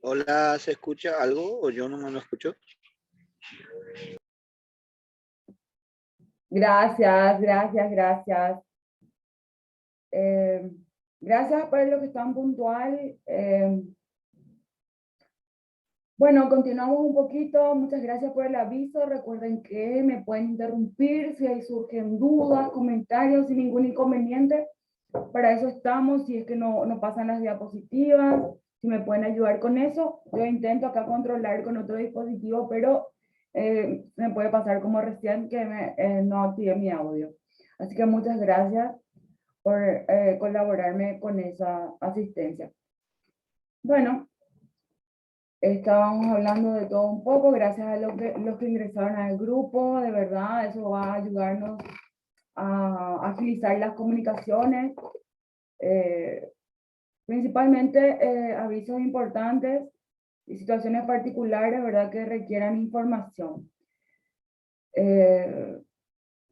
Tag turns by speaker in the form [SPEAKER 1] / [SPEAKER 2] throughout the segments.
[SPEAKER 1] Hola, ¿se escucha algo o yo no me lo escucho?
[SPEAKER 2] Gracias, gracias, gracias. Eh, Gracias por lo que están puntual. Bueno, continuamos un poquito. Muchas gracias por el aviso. Recuerden que me pueden interrumpir si ahí surgen dudas, comentarios, sin ningún inconveniente. Para eso estamos. Si es que no pasan las diapositivas, si me pueden ayudar con eso. Yo intento acá controlar con otro dispositivo, pero me puede pasar como recién que no activé mi audio. Así que muchas gracias por colaborarme con esa asistencia. Bueno, estábamos hablando de todo un poco, gracias a los que ingresaron al grupo, de verdad, eso va a ayudarnos a agilizar las comunicaciones, eh, principalmente avisos importantes y situaciones particulares, ¿verdad?, que requieran información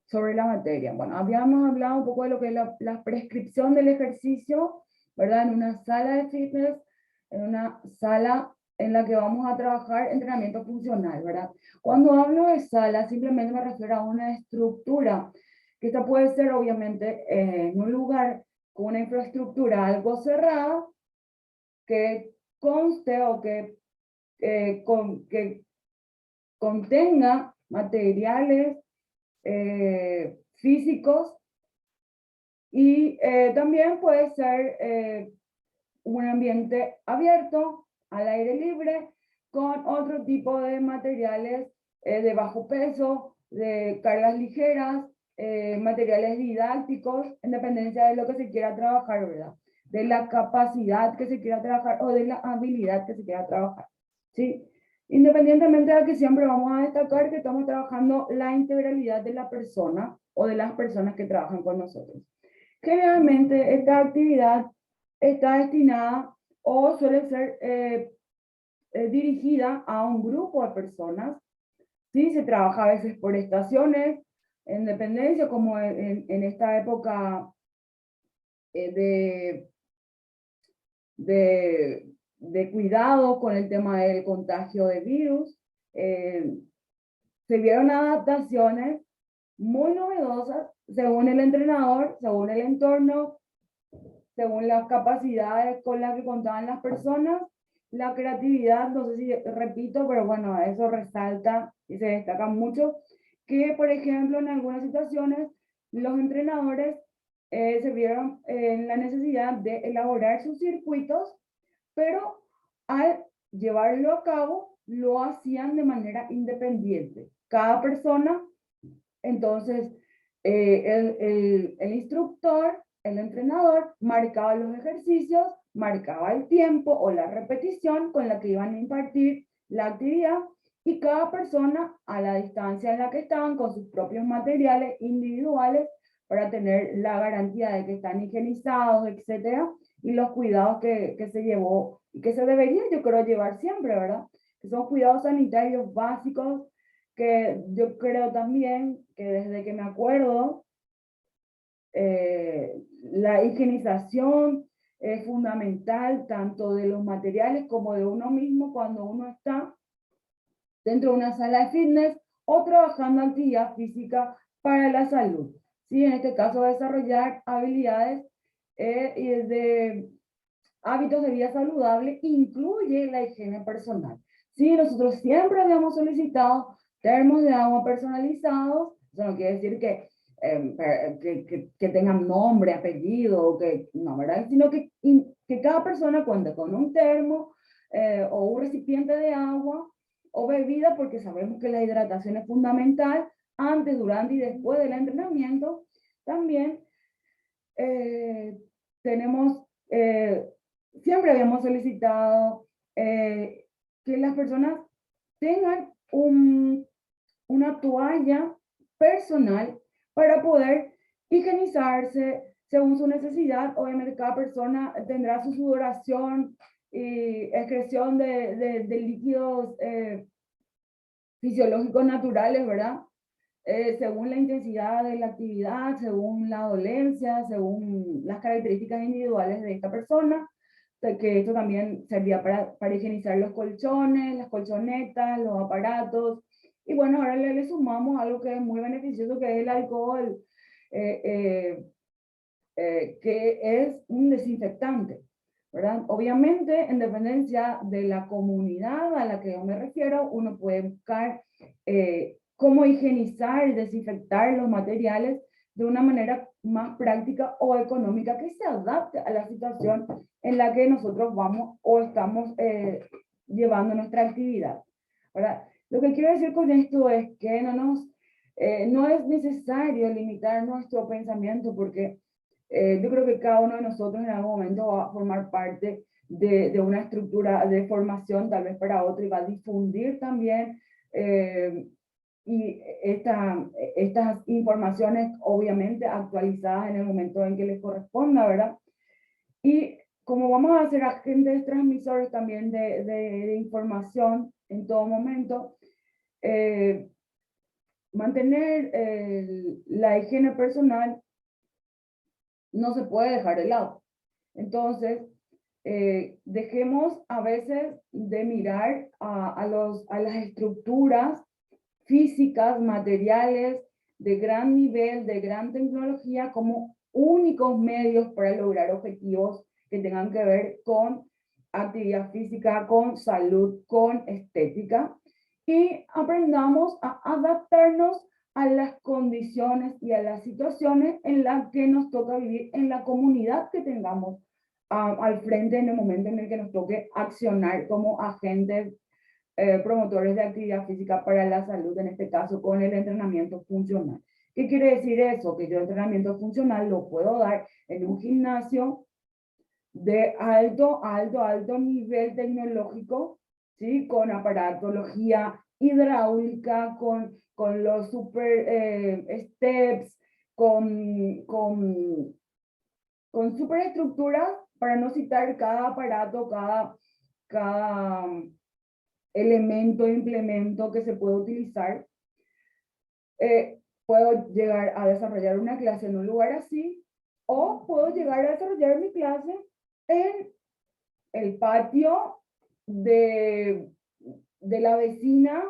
[SPEAKER 2] sobre la materia. Bueno, habíamos hablado un poco de lo que es la prescripción del ejercicio, ¿verdad?, en una sala de fitness, en una sala en la que vamos a trabajar entrenamiento funcional, ¿verdad? Cuando hablo de sala, simplemente me refiero a una estructura, que esta puede ser obviamente en un lugar con una infraestructura algo cerrada, que conste o que contenga materiales físicos y también puede ser un ambiente abierto, al aire libre, con otro tipo de materiales de bajo peso, de cargas ligeras, materiales didácticos, en dependencia de lo que se quiera trabajar, ¿verdad? De la capacidad que se quiera trabajar o de la habilidad que se quiera trabajar, ¿sí? Independientemente de que siempre vamos a destacar que estamos trabajando la integralidad de la persona o de las personas que trabajan con nosotros. Generalmente esta actividad está destinada o suele ser dirigida a un grupo de personas. ¿Sí? Se trabaja a veces por estaciones, en dependencia, como en esta época eh, de, de cuidado con el tema del contagio de virus. Se vieron adaptaciones muy novedosas según el entrenador, según el entorno, según las capacidades con las que contaban las personas, la creatividad, no sé si repito, pero bueno, eso resalta y se destaca mucho, que por ejemplo en algunas situaciones los entrenadores se vieron en la necesidad de elaborar sus circuitos, pero al llevarlo a cabo lo hacían de manera independiente. Cada persona, entonces, el instructor, el entrenador, marcaba los ejercicios, marcaba el tiempo o la repetición con la que iban a impartir la actividad y cada persona a la distancia en la que estaban con sus propios materiales individuales para tener la garantía de que están higienizados, etcétera, y los cuidados que se llevó y que se debería, yo creo, llevar siempre, ¿verdad? Que son cuidados sanitarios básicos que yo creo también que desde que me acuerdo, la higienización es fundamental tanto de los materiales como de uno mismo cuando uno está dentro de una sala de fitness o trabajando actividad física para la salud. ¿Sí? En este caso, desarrollar habilidades y de hábitos de vida saludable incluye la higiene personal. Sí, nosotros siempre habíamos solicitado termos de agua personalizados, eso no quiere decir que tengan nombre, apellido, que, no, ¿verdad? Sino que cada persona cuente con un termo o un recipiente de agua o bebida, porque sabemos que la hidratación es fundamental antes, durante y después del entrenamiento. También tenemos siempre habíamos solicitado que las personas tengan una toalla personal para poder higienizarse según su necesidad. Obviamente cada persona tendrá su sudoración y excreción de líquidos fisiológicos naturales, ¿verdad? Según la intensidad de la actividad, según la dolencia, según las características individuales de esta persona. que esto también servía para higienizar los colchones, las colchonetas, los aparatos. Y bueno, ahora le sumamos algo que es muy beneficioso, que es el alcohol, que es un desinfectante, ¿verdad? Obviamente, en dependencia de la comunidad a la que yo me refiero, uno puede buscar cómo higienizar y desinfectar los materiales de una manera más práctica o económica que se adapte a la situación en la que nosotros vamos o estamos llevando nuestra actividad, ¿verdad? Lo que quiero decir con esto es que no es necesario limitar nuestro pensamiento, porque yo creo que cada uno de nosotros en algún momento va a formar parte de una estructura de formación, tal vez para otro, y va a difundir también y estas informaciones, obviamente actualizadas en el momento en que les corresponda, ¿verdad? Y como vamos a ser agentes transmisores también de información en todo momento, mantener la higiene personal no se puede dejar de lado. Entonces, dejemos a veces de mirar a las estructuras físicas, materiales, de gran nivel, de gran tecnología, como únicos medios para lograr objetivos que tengan que ver con actividad física, con salud, con estética, y aprendamos a adaptarnos a las condiciones y a las situaciones en las que nos toca vivir en la comunidad que tengamos al frente en el momento en el que nos toque accionar como agentes promotores de actividad física para la salud, en este caso con el entrenamiento funcional. ¿Qué quiere decir eso? Que yo entrenamiento funcional lo puedo dar en un gimnasio de alto nivel tecnológico, ¿sí? Con aparatología hidráulica, con los super steps, con superestructuras, para no citar cada aparato, cada elemento, implemento que se puede utilizar. Puedo llegar a desarrollar una clase en un lugar así, o puedo llegar a desarrollar mi clase en el patio de la vecina,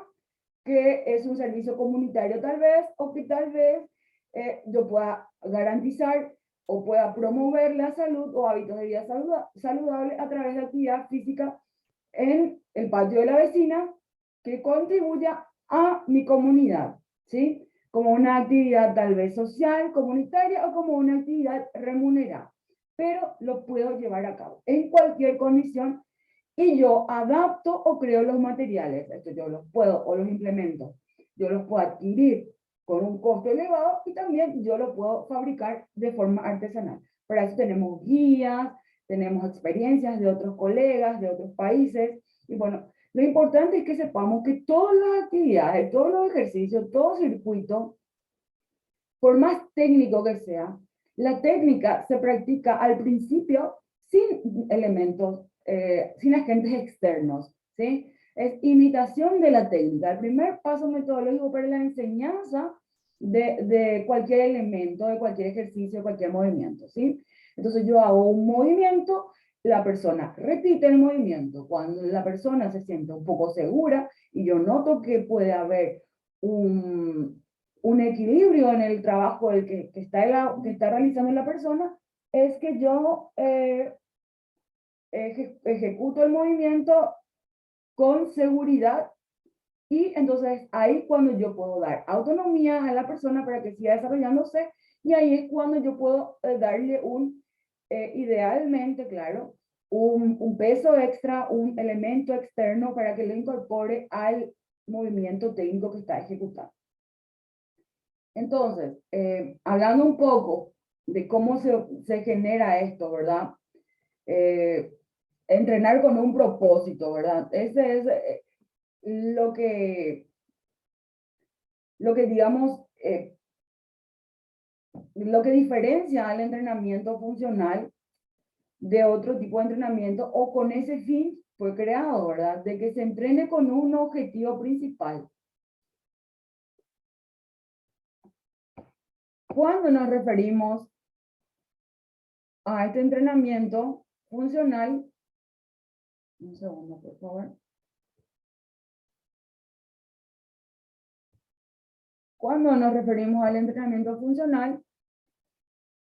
[SPEAKER 2] que es un servicio comunitario tal vez, o que tal vez yo pueda garantizar o pueda promover la salud o hábitos de vida saludable a través de actividad física en el patio de la vecina, que contribuya a mi comunidad, ¿sí? Como una actividad tal vez social, comunitaria, o como una actividad remunerada. Pero lo puedo llevar a cabo en cualquier condición, y yo adapto o creo los materiales. Esto yo los puedo, o los implementos, yo los puedo adquirir con un costo elevado, y también yo lo puedo fabricar de forma artesanal. Para eso tenemos guías, tenemos experiencias de otros colegas, de otros países, y bueno, lo importante es que sepamos que todas las actividades, todos los ejercicios, todo circuito, por más técnico que sea, la técnica se practica al principio sin elementos, sin agentes externos, ¿sí? Es imitación de la técnica. El primer paso metodológico para la enseñanza de cualquier elemento, de cualquier ejercicio, de cualquier movimiento, ¿sí? Entonces yo hago un movimiento, la persona repite el movimiento. Cuando la persona se siente un poco segura y yo noto que puede haber un equilibrio en el trabajo que está realizando la persona, es que yo ejecuto el movimiento con seguridad, y entonces ahí cuando yo puedo dar autonomía a la persona para que siga desarrollándose, y ahí es cuando yo puedo darle idealmente, claro, un peso extra, un elemento externo para que lo incorpore al movimiento técnico que está ejecutando. Entonces, hablando un poco de cómo se genera esto, ¿verdad? Entrenar con un propósito, ¿verdad? Ese es lo que digamos, lo que diferencia al entrenamiento funcional de otro tipo de entrenamiento, o con ese fin fue creado, ¿verdad? De que se entrene con un objetivo principal. Cuando nos referimos a este entrenamiento funcional, Un segundo, por favor. Cuando nos referimos al entrenamiento funcional,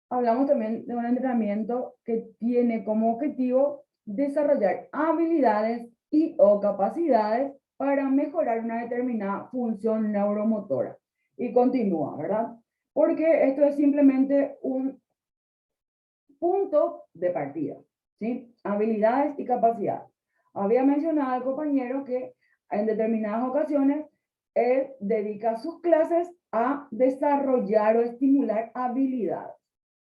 [SPEAKER 2] hablamos también de un entrenamiento que tiene como objetivo desarrollar habilidades y o capacidades para mejorar una determinada función neuromotora. Y continúa, ¿verdad? Porque esto es simplemente un punto de partida, ¿sí? Habilidades y capacidades. Había mencionado al compañero que en determinadas ocasiones él dedica sus clases a desarrollar o estimular habilidades,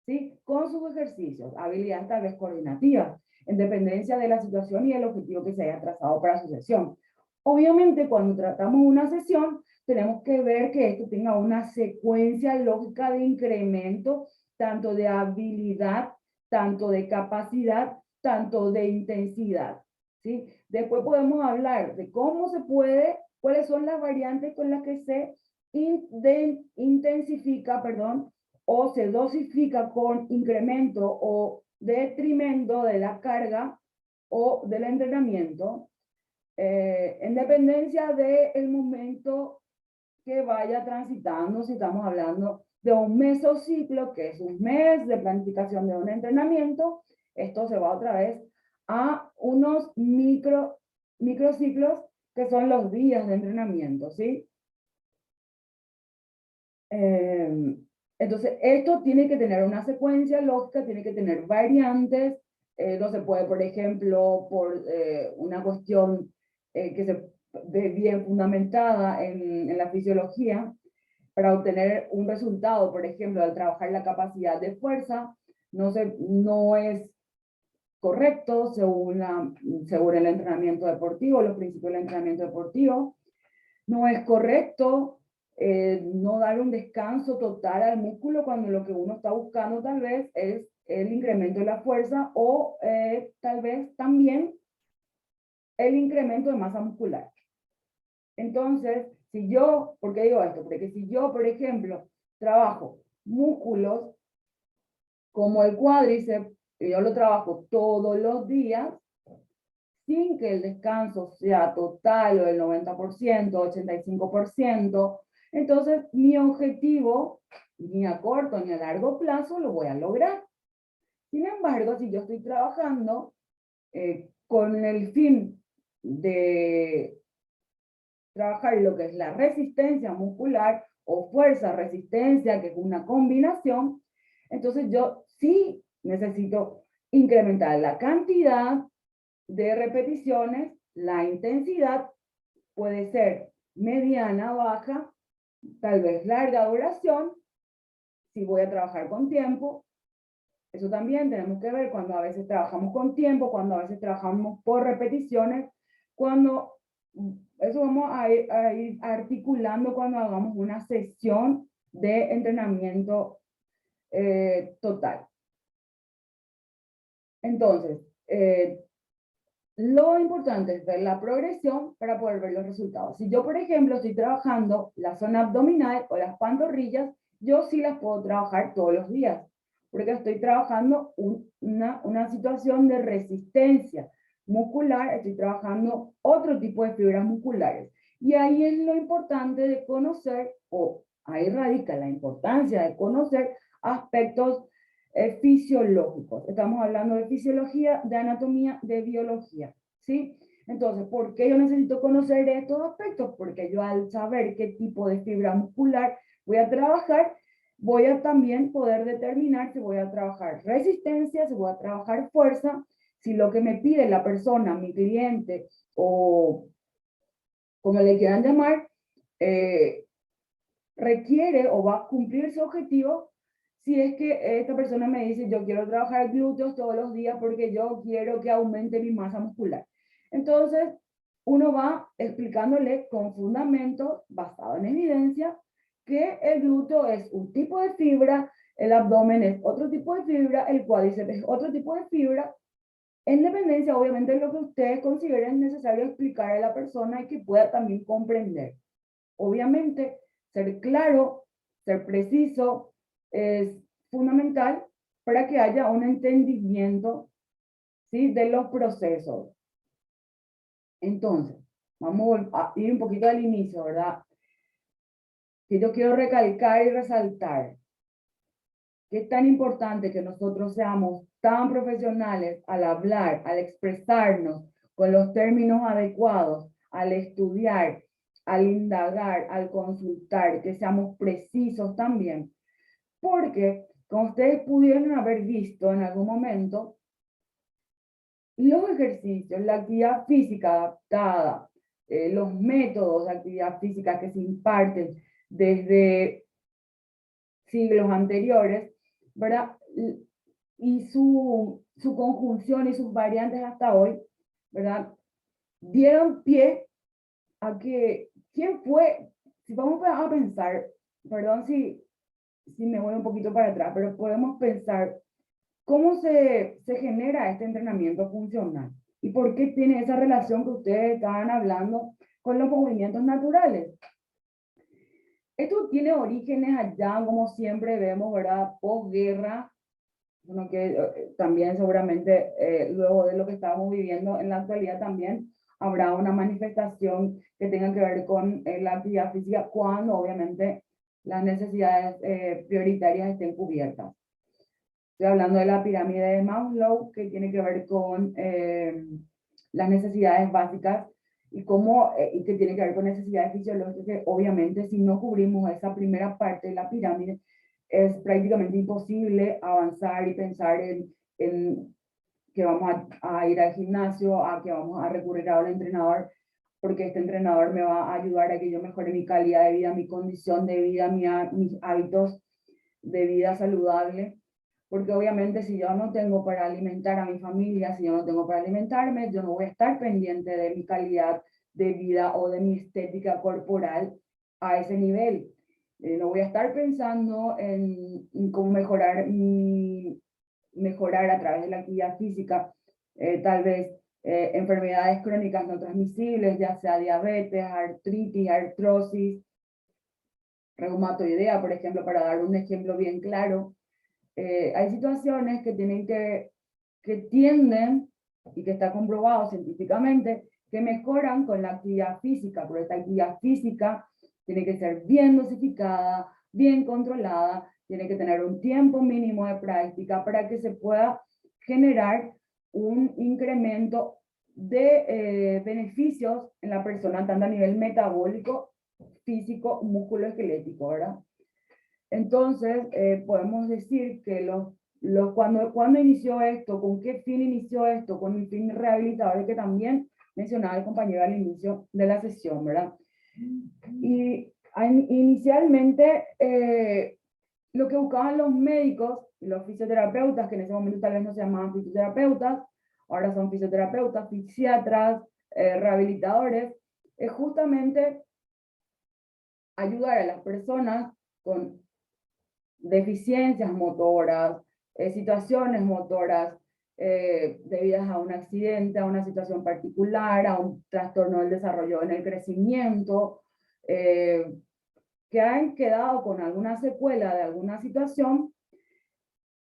[SPEAKER 2] ¿sí? Con sus ejercicios, habilidades tal vez coordinativas, en dependencia de la situación y el objetivo que se haya trazado para su sesión. Obviamente, cuando tratamos una sesión, tenemos que ver que esto tenga una secuencia lógica de incremento, tanto de habilidad, tanto de capacidad, tanto de intensidad, ¿sí? Después podemos hablar de cómo se puede, cuáles son las variantes con las que se intensifica, perdón, o se dosifica con incremento o detrimento de la carga o del entrenamiento, en dependencia del momento que vaya transitando. Si estamos hablando de un mesociclo, que es un mes de planificación de un entrenamiento, esto se va otra vez a unos microciclos, que son los días de entrenamiento, ¿sí? Entonces, esto tiene que tener una secuencia lógica, tiene que tener variantes. No se puede, por ejemplo, por una cuestión que se ve bien fundamentada en la fisiología, para obtener un resultado, por ejemplo, al trabajar la capacidad de fuerza, no es correcto según el entrenamiento deportivo, los principios del entrenamiento deportivo. No es correcto no dar un descanso total al músculo cuando lo que uno está buscando tal vez es el incremento de la fuerza o tal vez también el incremento de masa muscular. Entonces, ¿por qué digo esto? Porque si yo, por ejemplo, trabajo músculos como el cuádriceps, y yo lo trabajo todos los días, sin que el descanso sea total o del 90%, 85%, entonces mi objetivo, ni a corto ni a largo plazo, lo voy a lograr. Sin embargo, si yo estoy trabajando con el fin de trabajar lo que es la resistencia muscular o fuerza-resistencia, que es una combinación, entonces yo sí necesito incrementar la cantidad de repeticiones, la intensidad puede ser mediana, baja, tal vez larga duración, si voy a trabajar con tiempo. Eso también tenemos que ver cuando a veces trabajamos con tiempo, cuando a veces trabajamos por repeticiones, cuando eso vamos a ir articulando cuando hagamos una sesión de entrenamiento total. Entonces, lo importante es ver la progresión para poder ver los resultados. Si yo, por ejemplo, estoy trabajando la zona abdominal o las pantorrillas, yo sí las puedo trabajar todos los días, porque estoy trabajando una situación de resistencia muscular, estoy trabajando otro tipo de fibras musculares. Y ahí es lo importante de conocer, o ahí radica la importancia de conocer aspectos fisiológicos. Estamos hablando de fisiología, de anatomía, de biología, ¿sí? Entonces, ¿por qué yo necesito conocer estos aspectos? Porque yo al saber qué tipo de fibra muscular voy a trabajar, voy a también poder determinar si voy a trabajar resistencia, si voy a trabajar fuerza, si lo que me pide la persona, mi cliente, o como le quieran llamar, requiere o va a cumplir su objetivo. Si es que esta persona me dice, yo quiero trabajar glúteos todos los días porque yo quiero que aumente mi masa muscular. Entonces, uno va explicándole con fundamentos basados en evidencia que el glúteo es un tipo de fibra, el abdomen es otro tipo de fibra, el cuádriceps es otro tipo de fibra, en dependencia, obviamente, de lo que ustedes consideren necesario explicar a la persona y que pueda también comprender. Obviamente, ser claro, ser preciso es fundamental para que haya un entendimiento, ¿sí?, de los procesos. Entonces, vamos a ir un poquito al inicio, ¿verdad? Que yo quiero recalcar y resaltar que es tan importante que nosotros seamos tan profesionales al hablar, al expresarnos con los términos adecuados, al estudiar, al indagar, al consultar, que seamos precisos también. Porque, como ustedes pudieron haber visto en algún momento, los ejercicios, la actividad física adaptada, los métodos de actividad física que se imparten desde siglos anteriores, ¿verdad? Y su conjunción y sus variantes hasta hoy, ¿verdad? Dieron pie a que, ¿quién fue? Si vamos a pensar, perdón si me voy un poquito para atrás, pero podemos pensar cómo se genera este entrenamiento funcional y por qué tiene esa relación que ustedes estaban hablando con los movimientos naturales. Esto tiene orígenes allá, como siempre vemos, ¿verdad? Posguerra, bueno, que también seguramente luego de lo que estamos viviendo en la actualidad también habrá una manifestación que tenga que ver con la actividad física cuando obviamente las necesidades prioritarias estén cubiertas. Estoy hablando de la pirámide de Maslow, que tiene que ver con las necesidades básicas y y que tiene que ver con necesidades fisiológicas, que obviamente si no cubrimos esa primera parte de la pirámide, es prácticamente imposible avanzar y pensar en que vamos a ir al gimnasio, a que vamos a recurrir a un entrenador, porque este entrenador me va a ayudar a que yo mejore mi calidad de vida, mi condición de vida, mis hábitos de vida saludable. Porque obviamente si yo no tengo para alimentar a mi familia, si yo no tengo para alimentarme, yo no voy a estar pendiente de mi calidad de vida o de mi estética corporal a ese nivel. No voy a estar pensando en cómo mejorar a través de la actividad física, tal vez enfermedades crónicas no transmisibles, ya sea diabetes, artritis, artrosis, reumatoidea, por ejemplo, para dar un ejemplo bien claro. Hay situaciones que tienden, y que está comprobado científicamente, que mejoran con la actividad física, pero esta actividad física tiene que ser bien dosificada, bien controlada, tiene que tener un tiempo mínimo de práctica para que se pueda generar un incremento de beneficios en la persona, tanto a nivel metabólico, físico, músculo-esquelético, ¿verdad? Entonces, podemos decir que cuando inició esto, con qué fin inició esto, con el fin rehabilitador que también mencionaba el compañero al inicio de la sesión, ¿verdad? Y inicialmente, lo que buscaban los médicos, los fisioterapeutas, que en ese momento tal vez no se llamaban fisioterapeutas, ahora son fisioterapeutas, fisiatras, rehabilitadores, es justamente ayudar a las personas con deficiencias motoras, situaciones motoras debidas a un accidente, a una situación particular, a un trastorno del desarrollo en el crecimiento, que han quedado con alguna secuela de alguna situación,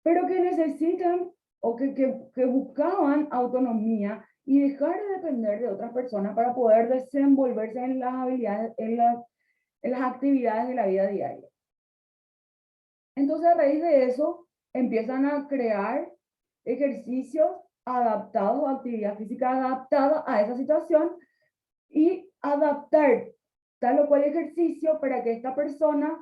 [SPEAKER 2] pero que necesitan o que buscaban autonomía y dejar de depender de otras personas para poder desenvolverse en las habilidades, en las actividades de la vida diaria. Entonces, a raíz de eso, empiezan a crear ejercicios adaptados, actividad física adaptada a esa situación y adaptar tal o cual ejercicio para que esta persona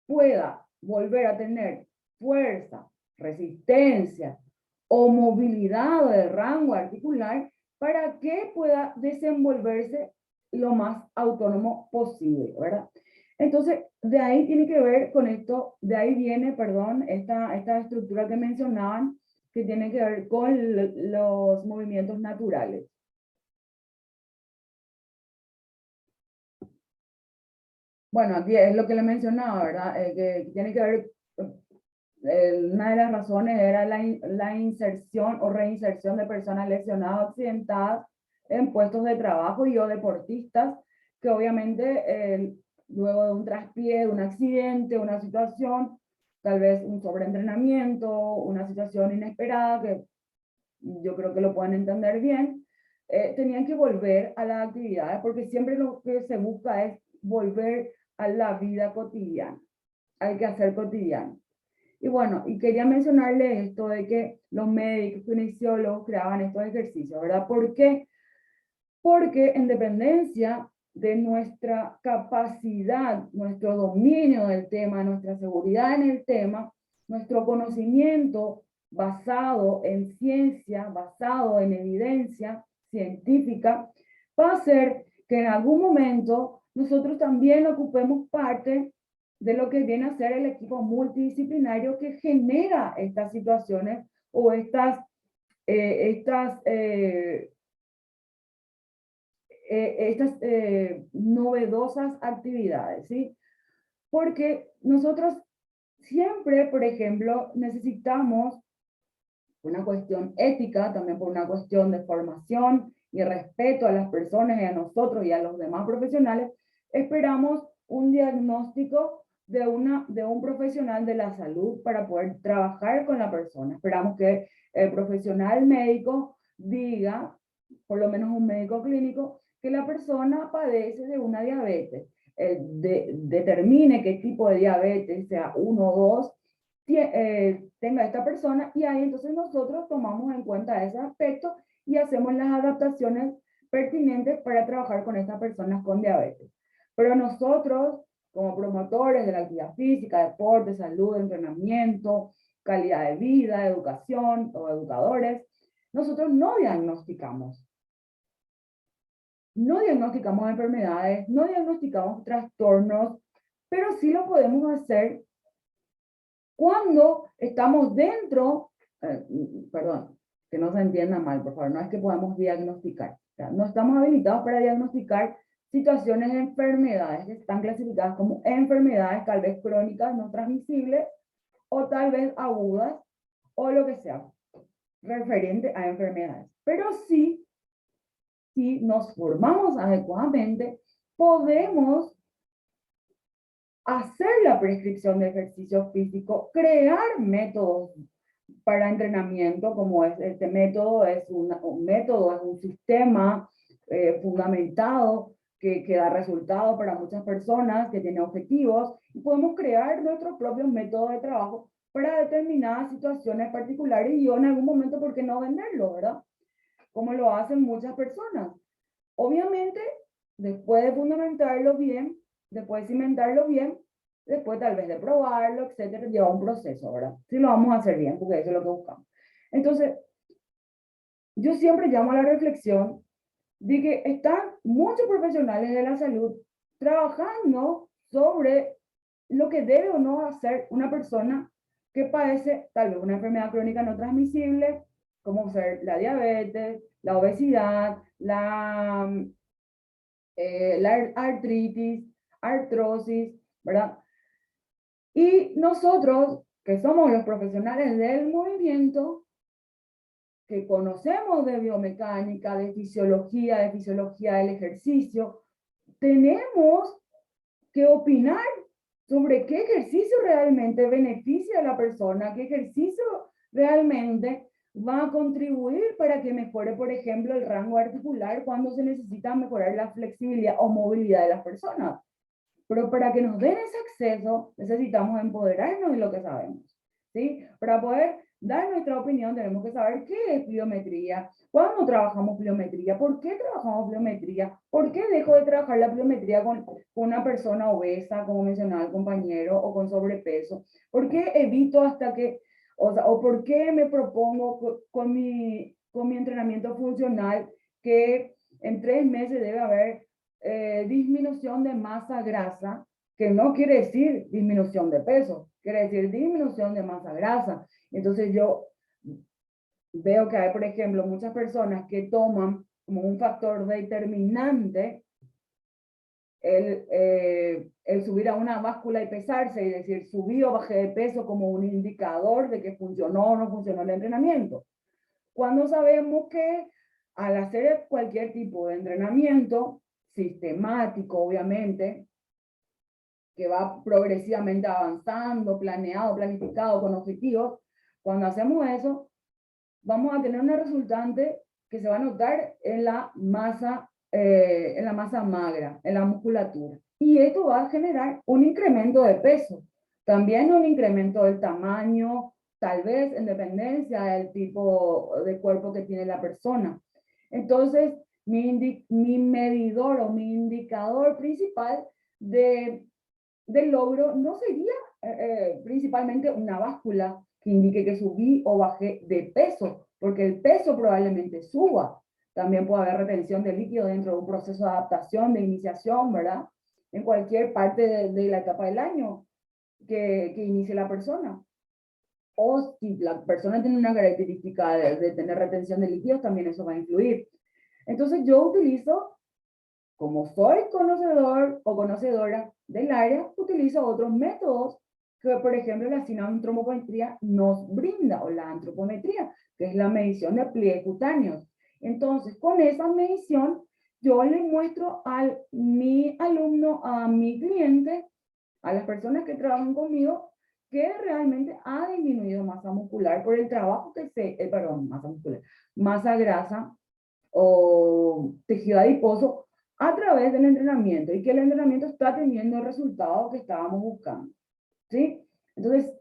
[SPEAKER 2] pueda volver a tener fuerza, resistencia o movilidad de rango articular para que pueda desenvolverse lo más autónomo posible, ¿verdad? Entonces, de ahí tiene que ver con esto, de ahí viene, perdón, esta estructura que mencionaban, que tiene que ver con los movimientos naturales. Bueno, aquí es lo que le mencionaba, ¿verdad? Que tiene que ver, una de las razones era la inserción o reinserción de personas lesionadas o accidentadas en puestos de trabajo y o deportistas, que obviamente luego de un traspié, de un accidente, una situación, tal vez un sobreentrenamiento, una situación inesperada, que yo creo que lo pueden entender bien, tenían que volver a las actividades, porque siempre lo que se busca es volver a la vida cotidiana, al quehacer cotidiano. Y bueno, y quería mencionarle esto de que los médicos, kinesiólogos creaban estos ejercicios, ¿verdad? ¿Por qué? Porque en dependencia de nuestra capacidad, nuestro dominio del tema, nuestra seguridad en el tema, nuestro conocimiento basado en ciencia, basado en evidencia científica, va a hacer que en algún momento nosotros también ocupemos parte de lo que viene a ser el equipo multidisciplinario que genera estas situaciones o estas novedosas actividades, ¿sí? Porque nosotros siempre, por ejemplo, necesitamos una cuestión ética, también por una cuestión de formación y respeto a las personas y a nosotros y a los demás profesionales, esperamos un diagnóstico de un profesional de la salud para poder trabajar con la persona. Esperamos que el profesional médico diga, por lo menos un médico clínico, que la persona padece de una diabetes. Determine qué tipo de diabetes, sea 1 o 2, tenga esta persona, y ahí entonces nosotros tomamos en cuenta ese aspecto y hacemos las adaptaciones pertinentes para trabajar con estas personas con diabetes. Pero nosotros, como promotores de la actividad física, deporte, salud, entrenamiento, calidad de vida, educación o educadores, nosotros no diagnosticamos. No diagnosticamos enfermedades, no diagnosticamos trastornos, pero sí lo podemos hacer cuando estamos dentro, perdón, que no se entienda mal, por favor, no es que podamos diagnosticar, o sea, no estamos habilitados para diagnosticar situaciones de enfermedades que están clasificadas como enfermedades tal vez crónicas no transmisibles o tal vez agudas o lo que sea referente a enfermedades. Pero sí, si nos formamos adecuadamente, podemos hacer la prescripción de ejercicio físico, crear métodos para entrenamiento, como es este método, es un sistema fundamentado que da resultados para muchas personas, que tiene objetivos, y podemos crear nuestros propios métodos de trabajo para determinadas situaciones particulares y yo en algún momento, ¿por qué no venderlo, verdad? Como lo hacen muchas personas. Obviamente, después de fundamentarlo bien, después de cimentarlo bien, después tal vez de probarlo, etcétera, lleva un proceso, ¿verdad? Si lo vamos a hacer bien, porque eso es lo que buscamos. Entonces, yo siempre llamo a la reflexión de que están muchos profesionales de la salud trabajando sobre lo que debe o no hacer una persona que padece tal vez una enfermedad crónica no transmisible, como ser la diabetes, la obesidad, la artritis, artrosis, ¿verdad? Y nosotros, que somos los profesionales del movimiento, que conocemos de biomecánica, de fisiología del ejercicio, tenemos que opinar sobre qué ejercicio realmente beneficia a la persona, qué ejercicio realmente va a contribuir para que mejore, por ejemplo, el rango articular cuando se necesita mejorar la flexibilidad o movilidad de las personas. Pero para que nos den ese acceso, necesitamos empoderarnos de lo que sabemos, ¿sí? Para poder dar nuestra opinión, tenemos que saber qué es pliometría, cuándo trabajamos pliometría, por qué trabajamos pliometría, por qué dejo de trabajar la pliometría con una persona obesa, como mencionaba el compañero, o con sobrepeso, por qué evito hasta que, o por qué me propongo con mi entrenamiento funcional que en 3 meses debe haber disminución de masa grasa, que no quiere decir disminución de peso, quiere decir disminución de masa grasa. Entonces yo veo que hay, por ejemplo, muchas personas que toman como un factor determinante el subir a una báscula y pesarse, y decir, subí o bajé de peso como un indicador de que funcionó o no funcionó el entrenamiento. Cuando sabemos que al hacer cualquier tipo de entrenamiento, sistemático, obviamente, que va progresivamente avanzando, planeado, planificado, con objetivos, cuando hacemos eso, vamos a tener una resultante que se va a notar en la masa magra, en la musculatura. Y esto va a generar un incremento de peso, también un incremento del tamaño, tal vez en dependencia del tipo de cuerpo que tiene la persona. Entonces, mi medidor o mi indicador principal del logro no sería principalmente una báscula que indique que subí o bajé de peso, porque el peso probablemente suba. También puede haber retención de líquido dentro de un proceso de adaptación, de iniciación, ¿verdad? En cualquier parte de la etapa del año que inicie la persona. O si la persona tiene una característica de tener retención de líquidos, también eso va a influir. Entonces yo utilizo, como soy conocedor o conocedora del área, utilizo otros métodos que, por ejemplo, la antropometría nos brinda, o la antropometría, que es la medición de pliegues cutáneos. Entonces, con esa medición, yo le muestro a mi alumno, a mi cliente, a las personas que trabajan conmigo, que realmente ha disminuido masa muscular por el trabajo que perdón, masa muscular, masa grasa o tejido adiposo a través del entrenamiento, y que el entrenamiento está teniendo el resultado que estábamos buscando, ¿sí? Entonces,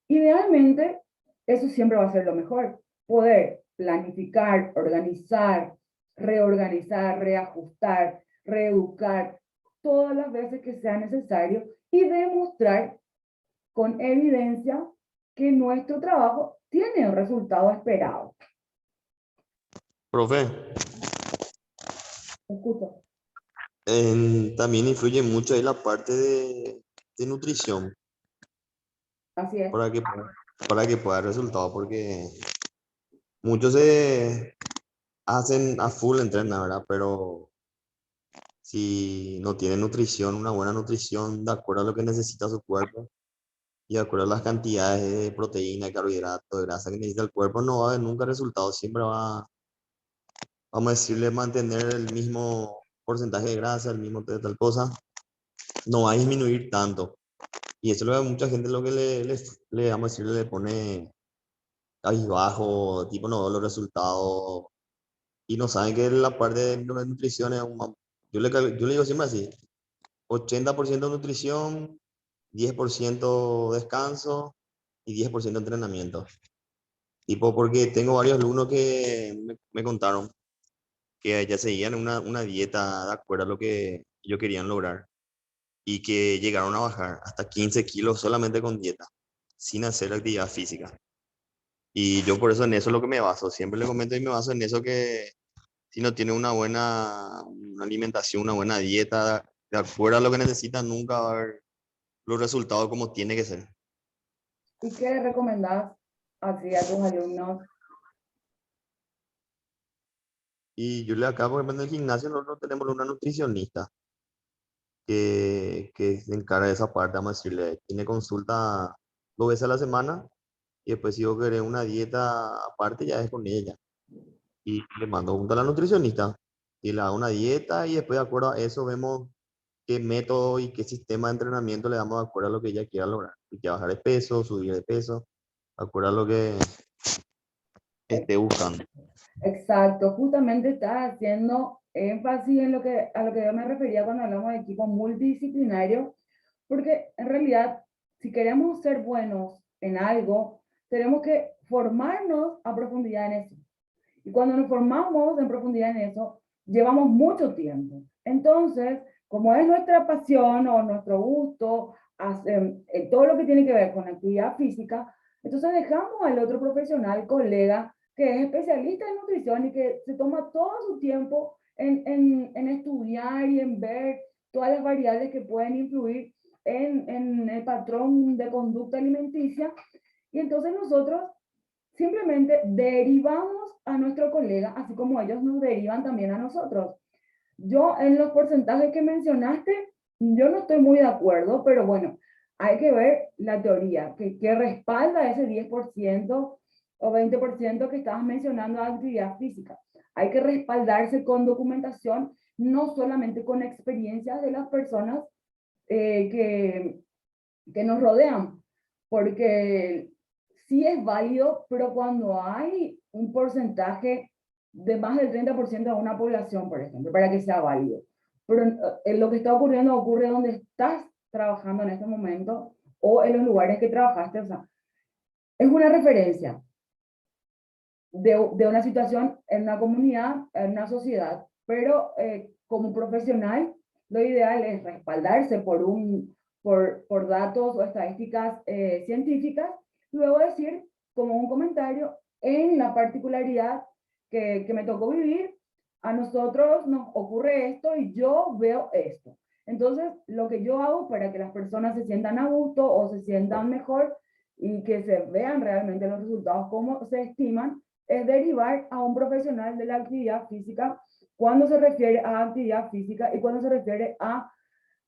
[SPEAKER 2] idealmente, eso siempre va a ser lo mejor, poder planificar, organizar, reorganizar, reajustar, reeducar, todas las veces que sea necesario, y demostrar con evidencia que nuestro trabajo tiene el resultado esperado.
[SPEAKER 3] Profe,
[SPEAKER 2] Escucha.
[SPEAKER 3] también influye mucho ahí la parte de nutrición
[SPEAKER 2] Así es.
[SPEAKER 3] para para que pueda dar resultado, porque muchos se hacen a full entrena, ¿verdad? Pero si no tienen nutrición, una buena nutrición de acuerdo a lo que necesita su cuerpo y de acuerdo a las cantidades de proteína, carbohidratos, de grasa que necesita el cuerpo, no va a haber nunca resultado. Siempre va, vamos a decirle, mantener el mismo porcentaje de grasa, el mismo de tal cosa, no va a disminuir tanto. Y eso es lo que mucha gente lo que vamos a decir, le pone ahí bajo, tipo no ve los resultados y no saben que la parte de la nutrición es yo le digo siempre así, 80% nutrición, 10% descanso y 10% entrenamiento. Tipo, porque tengo varios alumnos que me contaron que ya seguían una dieta de acuerdo a lo que ellos querían lograr y que llegaron a bajar hasta 15 kilos solamente con dieta, sin hacer actividad física. Y yo por eso en eso es lo que me baso. Siempre le comento y me baso en eso, que si no tiene una alimentación, una buena dieta, de acuerdo a lo que necesita, nunca va a haber los resultados como tiene que ser.
[SPEAKER 2] ¿Y qué le recomendás así a tus alumnos?
[SPEAKER 3] Y yo le acabo, por ejemplo, en el gimnasio nosotros tenemos una nutricionista que se encarga de esa parte, vamos a decirle, tiene consulta 2 veces a la semana y después si yo quiero una dieta aparte ya es con ella. Y le mando junto a la nutricionista y le hago una dieta y después de acuerdo a eso vemos qué método y qué sistema de entrenamiento le damos de acuerdo a lo que ella quiera lograr. Si quiere bajar de peso, subir de peso, de acuerdo a lo que esté buscando.
[SPEAKER 2] Exacto, justamente estás haciendo énfasis en a lo que yo me refería cuando hablamos de equipo multidisciplinario, porque en realidad, si queremos ser buenos en algo, tenemos que formarnos a profundidad en eso. Y cuando nos formamos en profundidad en eso, llevamos mucho tiempo. Entonces, como es nuestra pasión o nuestro gusto, todo lo que tiene que ver con actividad física, entonces dejamos al otro profesional, colega, que es especialista en nutrición y que se toma todo su tiempo en estudiar y en ver todas las variables que pueden influir en el patrón de conducta alimenticia. Y entonces nosotros simplemente derivamos a nuestro colega, así como ellos nos derivan también a nosotros. Yo en los porcentajes que mencionaste, yo no estoy muy de acuerdo, pero bueno, hay que ver la teoría que respalda ese 10% o 20% que estabas mencionando de actividad física. Hay que respaldarse con documentación, no solamente con experiencias de las personas que nos rodean, porque sí es válido, pero cuando hay un porcentaje de más del 30% de una población, por ejemplo, para que sea válido. Pero lo que está ocurriendo ocurre donde estás trabajando en este momento o en los lugares que trabajaste. O sea, es una referencia de una situación en una comunidad, en una sociedad, pero como profesional, lo ideal es respaldarse por datos o estadísticas científicas, luego decir como un comentario en la particularidad que me tocó vivir, a nosotros nos ocurre esto y yo veo esto. Entonces, lo que yo hago para que las personas se sientan a gusto o se sientan mejor y que se vean realmente los resultados como se estiman, es derivar a un profesional de la actividad física cuando se refiere a actividad física y cuando se refiere a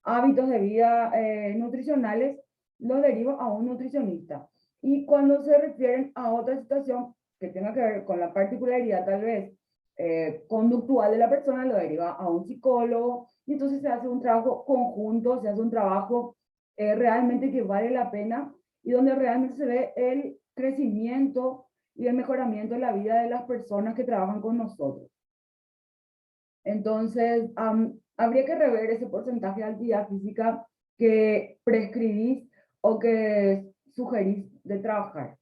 [SPEAKER 2] hábitos de vida nutricionales, lo derivo a un nutricionista. Y cuando se refieren a otra situación que tenga que ver con la particularidad tal vez conductual de la persona, lo deriva a un psicólogo y entonces se hace un trabajo conjunto, se hace un trabajo realmente que vale la pena y donde realmente se ve el crecimiento y el mejoramiento de la vida de las personas que trabajan con nosotros. Entonces, habría que rever ese porcentaje de actividad física que prescribís o que sugerís de trabajar.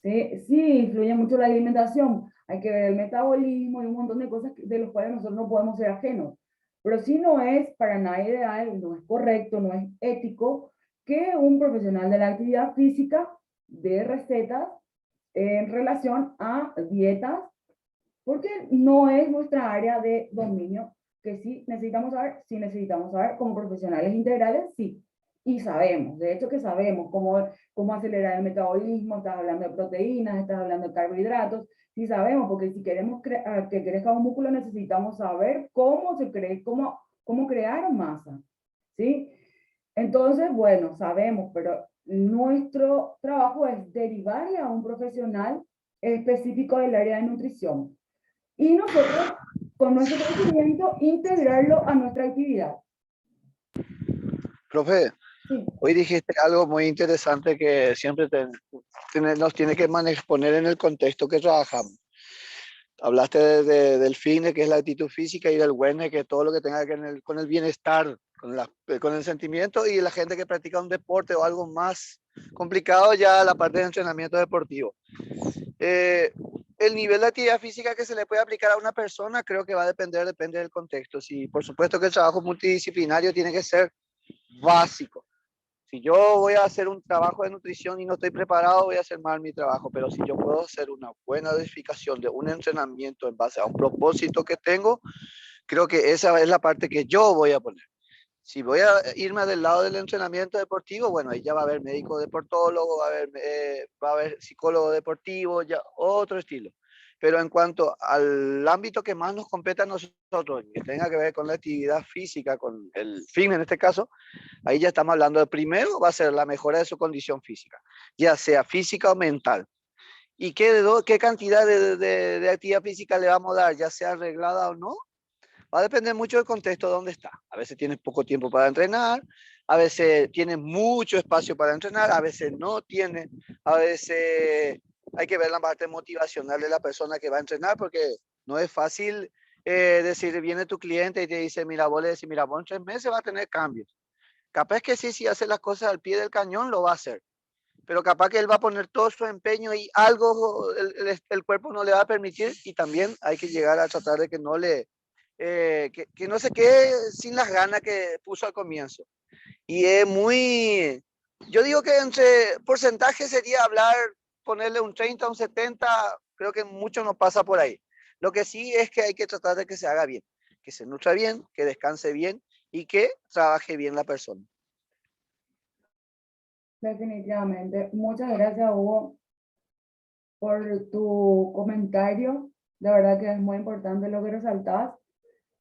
[SPEAKER 2] ¿Sí? Sí, influye mucho la alimentación. Hay que ver el metabolismo y un montón de cosas de los cuales nosotros no podemos ser ajenos. Pero sí no es para nada ideal, no es correcto, no es ético que un profesional de la actividad física dé recetas en relación a dietas, porque no es nuestra área de dominio, que sí necesitamos saber como profesionales integrales, sí, y sabemos, de hecho que sabemos cómo acelerar el metabolismo, estás hablando de proteínas, estás hablando de carbohidratos, sí sabemos, porque si queremos que crezca un músculo necesitamos saber cómo se cree, cómo crear masa, ¿sí? Entonces, bueno, sabemos, pero nuestro trabajo es derivarle a un profesional específico del área de nutrición. Y nosotros, con nuestro conocimiento, integrarlo a nuestra actividad.
[SPEAKER 1] Profe,
[SPEAKER 2] Sí,
[SPEAKER 1] hoy dijiste algo muy interesante que siempre nos tiene que poner en el contexto que trabajamos. Hablaste del fitness, que es la actitud física, y del wellness, que es todo lo que tenga que ver con el bienestar, con el sentimiento, y la gente que practica un deporte o algo más complicado, ya la parte de entrenamiento deportivo. El nivel de actividad física que se le puede aplicar a una persona creo que va a depende del contexto. Sí, por supuesto que el trabajo multidisciplinario tiene que ser básico. Si yo voy a hacer un trabajo de nutrición y no estoy preparado, voy a hacer mal mi trabajo, pero si yo puedo hacer una buena edificación de un entrenamiento en base a un propósito que tengo, creo que esa es la parte que yo voy a poner. Si voy a irme del lado del entrenamiento deportivo, bueno, ahí ya va a haber médico deportólogo, va a haber psicólogo deportivo, ya otro estilo. Pero en cuanto al ámbito que más nos compete a nosotros, que tenga que ver con la actividad física, con el fin en este caso, ahí ya estamos hablando de primero va a ser la mejora de su condición física, ya sea física o mental. ¿Y qué cantidad de actividad física le vamos a dar, ya sea arreglada o no? Va a depender mucho del contexto donde está. A veces tienes poco tiempo para entrenar, a veces tienes mucho espacio para entrenar, a veces no tiene, a veces hay que ver la parte motivacional de la persona que va a entrenar, porque no es fácil decir, viene tu cliente y te dice, mira, vos le decís, mira, vos en 3 meses va a tener cambios. Capaz que sí, si hace las cosas al pie del cañón, lo va a hacer. Pero capaz que él va a poner todo su empeño y algo el cuerpo no le va a permitir, y también hay que llegar a tratar de que no que no se quede sin las ganas que puso al comienzo. Y es muy, yo digo que entre porcentaje sería hablar, ponerle un 30, un 70, creo que mucho no pasa por ahí. Lo que sí es que hay que tratar de que se haga bien, que se nutra bien, que descanse bien y que trabaje bien la persona.
[SPEAKER 2] definitivamente. Muchas gracias, Hugo, por tu comentario. De verdad que es muy importante lo que resaltas.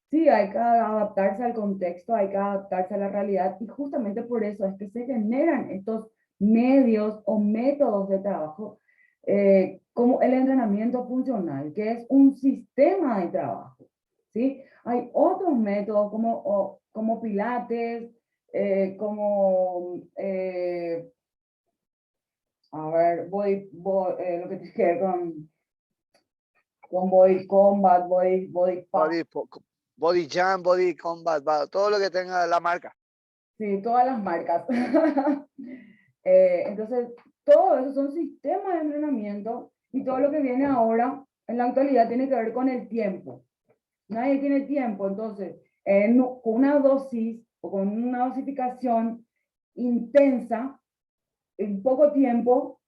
[SPEAKER 2] Sí, hay que adaptarse al contexto, hay que adaptarse a la realidad y justamente por eso es que se generan estos medios o métodos de trabajo como el entrenamiento funcional, que es un sistema de trabajo, ¿sí? Hay otros métodos como Pilates, a ver, lo que tiene que ver con body combat, body pump,
[SPEAKER 1] Body jump, body combat, todo lo que tenga la marca.
[SPEAKER 2] sí, todas las marcas. Entonces, todo eso son sistemas de entrenamiento y todo lo que viene ahora en la actualidad tiene que ver con el tiempo. Nadie tiene tiempo, entonces, con una dosis o con una dosificación intensa, en poco tiempo,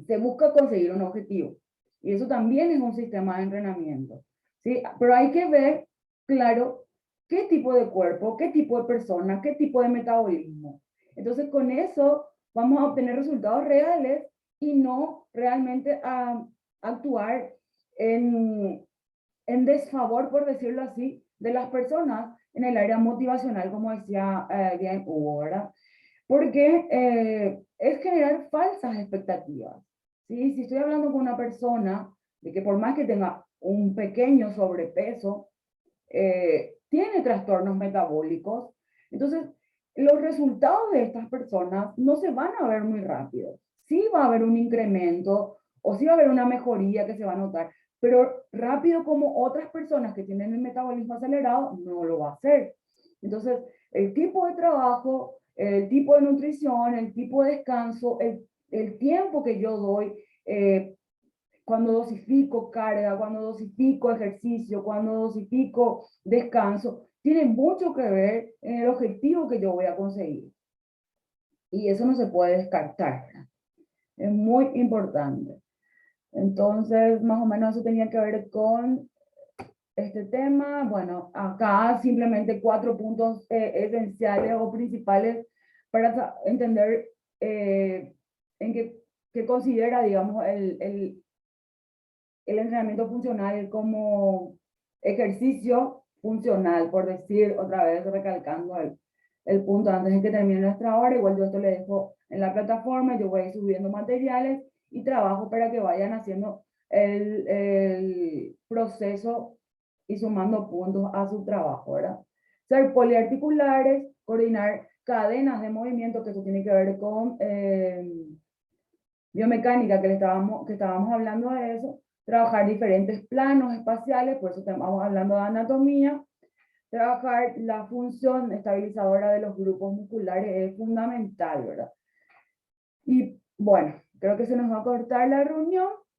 [SPEAKER 2] se busca conseguir un objetivo. Y eso también es un sistema de entrenamiento, ¿sí? Pero hay que ver, claro, qué tipo de cuerpo, qué tipo de persona, qué tipo de metabolismo. Entonces, con eso vamos a obtener resultados reales y no realmente a actuar en desfavor, por decirlo así, de las personas en el área motivacional, como decía bien Hugo, ¿verdad? Porque es generar falsas expectativas. ¿Sí? Si estoy hablando con una persona de que por más que tenga un pequeño sobrepeso, tiene trastornos metabólicos, entonces los resultados de estas personas no se van a ver muy rápido. Sí va a haber un incremento o sí va a haber una mejoría que se va a notar, pero rápido como otras personas que tienen el metabolismo acelerado no lo va a hacer. Entonces, el tipo de trabajo, el tipo de nutrición, el tipo de descanso, el tiempo que yo doy, cuando dosifico carga, cuando dosifico ejercicio, cuando dosifico descanso, tiene mucho que ver en el objetivo que yo voy a conseguir. Y eso no se puede descartar. Es muy importante. Entonces, más o menos eso tenía que ver con este tema. Bueno, acá simplemente 4 puntos esenciales o principales para entender en qué considera, digamos, el entrenamiento funcional como ejercicio funcional, por decir otra vez, recalcando el punto antes de que termine nuestra hora. Igual yo esto le dejo en la plataforma, yo voy a ir subiendo materiales y trabajo para que vayan haciendo el proceso y sumando puntos a su trabajo, ¿verdad? Ser poliarticulares, coordinar cadenas de movimiento, que eso tiene que ver con biomecánica, que estábamos hablando de eso, trabajar diferentes planos espaciales, por eso estamos hablando de anatomía, trabajar la función estabilizadora de los grupos musculares es fundamental, ¿verdad? Y bueno, creo que se nos va a cortar la reunión,